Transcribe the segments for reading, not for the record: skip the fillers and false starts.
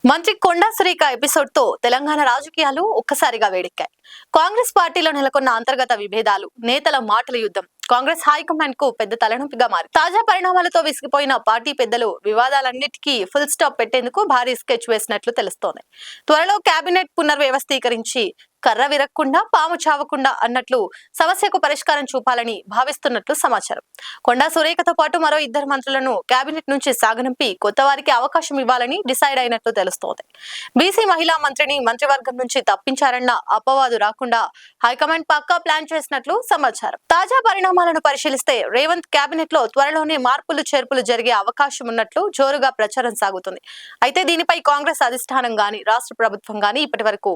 మంత్రి కొండా సురేఖ ఎపిసోడ్ తో తెలంగాణ రాజకీయాలు ఒక్కసారిగా వేడెక్కాయి. కాంగ్రెస్ పార్టీలో నెలకొన్న అంతర్గత విభేదాలు, నేతల మాటల యుద్ధం కాంగ్రెస్ హైకమాండ్ కు పెద్ద తలనొప్పిగా మారింది. తాజా పరిణామాలతో విసిగిపోయిన పార్టీ పెద్దలు వివాదాలన్నిటికీ ఫుల్ స్టాప్ పెట్టేందుకు భారీ స్కెచ్ వేసినట్లు తెలుస్తోంది. త్వరలో కేబినెట్ పునర్వ్యవస్థీకరించి కర్ర విరక్కుండా పాము చావకుండా అన్నట్లు సమస్యకు పరిష్కారం చూపాలని భావిస్తున్నట్లు సమాచారం. కొండా సురేఖతో పాటు మరో ఇద్దరు మంత్రులను కేబినెట్ నుంచి సాగనంపి కొత్త వారికి అవకాశం ఇవ్వాలని డిసైడ్ అయినట్లు తెలుస్తోంది. బీసీ మహిళా మంత్రిని మంత్రివర్గం నుంచి తప్పించారన్న అపవాదు రాకుండా హైకమాండ్ పక్కా ప్లాన్ చేసినట్లు సమాచారం. తాజా పరిణామాలను పరిశీలిస్తే రేవంత్ కేబినెట్ లో త్వరలోనే మార్పులు చేర్పులు జరిగే అవకాశం ఉన్నట్లు జోరుగా ప్రచారం సాగుతుంది. అయితే దీనిపై కాంగ్రెస్ అధిష్టానం గాని రాష్ట్ర ప్రభుత్వం గాని ఇప్పటి వరకు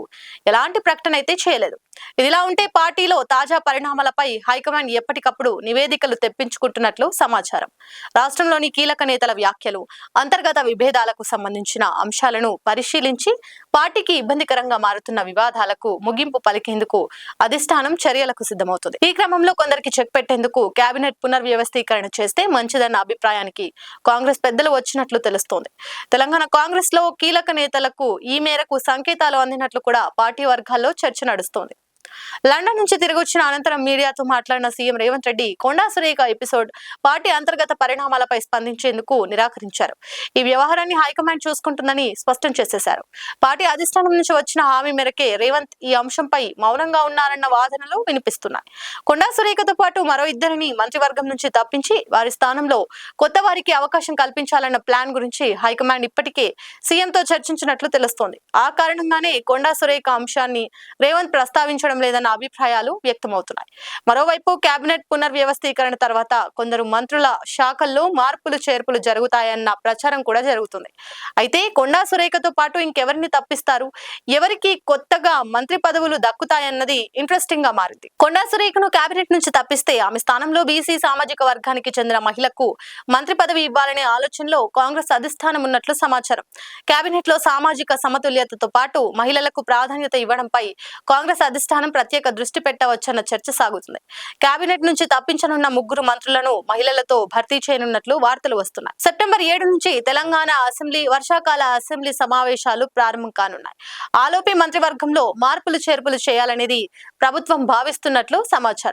ఎలాంటి ప్రకటన అయితే చేయలేదు. ఇదిలా ఉంటే పార్టీలో తాజా పరిణామాలపై హైకమాండ్ ఎప్పటికప్పుడు నివేదికలు తెప్పించుకుంటున్నట్లు సమాచారం. రాష్ట్రంలోని కీలక నేతల వ్యాఖ్యలు, అంతర్గత విభేదాలకు సంబంధించిన అంశాలను పరిశీలించి పార్టీకి ఇబ్బందికరంగా మారుతున్న వివాదాలకు ముగింపు పలికేందుకు అధిష్టానం చర్యలకు సిద్ధమవుతుంది. ఈ క్రమంలో కొందరికి చెక్ పెట్టేందుకు కేబినెట్ పునర్వ్యవస్థీకరణ చేస్తే మంచిదన్న అభిప్రాయానికి కాంగ్రెస్ పెద్దలు వచ్చినట్లు తెలుస్తోంది. తెలంగాణ కాంగ్రెస్ లో కీలక నేతలకు ఈ మేరకు సంకేతాలు అందినట్లు కూడా పార్టీ వర్గాల్లో చర్చ నడుస్తోంది. లండన్ నుంచి తిరిగి వచ్చిన అనంతరం మీడియాతో మాట్లాడిన CM Revanth Reddy Konda Surekha episode party అంతర్గత పరిణామాలపై స్పందించేందుకు నిరాకరించారు. ఈ వ్యవహారాన్ని హైకమాండ్ చూసుకుంటుందని స్పష్టం చేసేశారు. పార్టీ అధిష్టానం నుంచి వచ్చిన హామీ మేరకే రేవంత్ ఈ అంశంపై మౌనంగా ఉన్నారన్న వాదనలు వినిపిస్తున్నాయి. కొండా సురేఖతో పాటు మరో ఇద్దరిని మంత్రివర్గం నుంచి తప్పించి వారి స్థానంలో కొత్త వారికి అవకాశం కల్పించాలన్న ప్లాన్ గురించి హైకమాండ్ ఇప్పటికే సీఎంతో చర్చించినట్లు తెలుస్తోంది. ఆ కారణంగానే కొండా సురేఖ అంశాన్ని రేవంత్ ప్రస్తావించడం లేదన్న అభిప్రాయాలు వ్యక్తమవుతున్నాయి. మరోవైపు కేబినెట్ పునర్వ్యవస్థీకరణ తర్వాత కొందరు మంత్రుల శాఖల్లో మార్పులు చేర్పులు జరుగుతాయన్న ప్రచారం కూడా జరుగుతుంది. అయితే కొండా సురేఖతో పాటు ఇంకెవరిని తప్పిస్తారు, ఎవరికి కొత్తగా మంత్రి పదవులు దక్కుతాయన్నది ఇంట్రెస్టింగ్ గా మారింది. కొండా సురేఖను కేబినెట్ నుంచి తప్పిస్తే ఆమె స్థానంలో బీసీ సామాజిక వర్గానికి చెందిన మహిళకు మంత్రి పదవి ఇవ్వాలనే ఆలోచనలో కాంగ్రెస్ అధిష్టానం ఉన్నట్లు సమాచారం. కేబినెట్ లో సామాజిక సమతుల్యతతో పాటు మహిళలకు ప్రాధాన్యత ఇవ్వడంపై కాంగ్రెస్ అధిష్టానం ప్రత్యేక దృష్టి పెట్టవచ్చన్న చర్చ సాగుతుంది. కేబినెట్ నుంచి తప్పించనున్న ముగ్గురు మంత్రులను మహిళలతో భర్తీ చేయనున్నట్లు వార్తలు వస్తున్నాయి. సెప్టెంబర్ 7 నుంచి తెలంగాణ అసెంబ్లీ వర్షాకాల అసెంబ్లీ సమావేశాలు ప్రారంభం కానున్నాయి. ఆలోపే మంత్రివర్గంలో మార్పులు చేర్పులు చేయాలనేది ప్రభుత్వం భావిస్తున్నట్లు సమాచారం.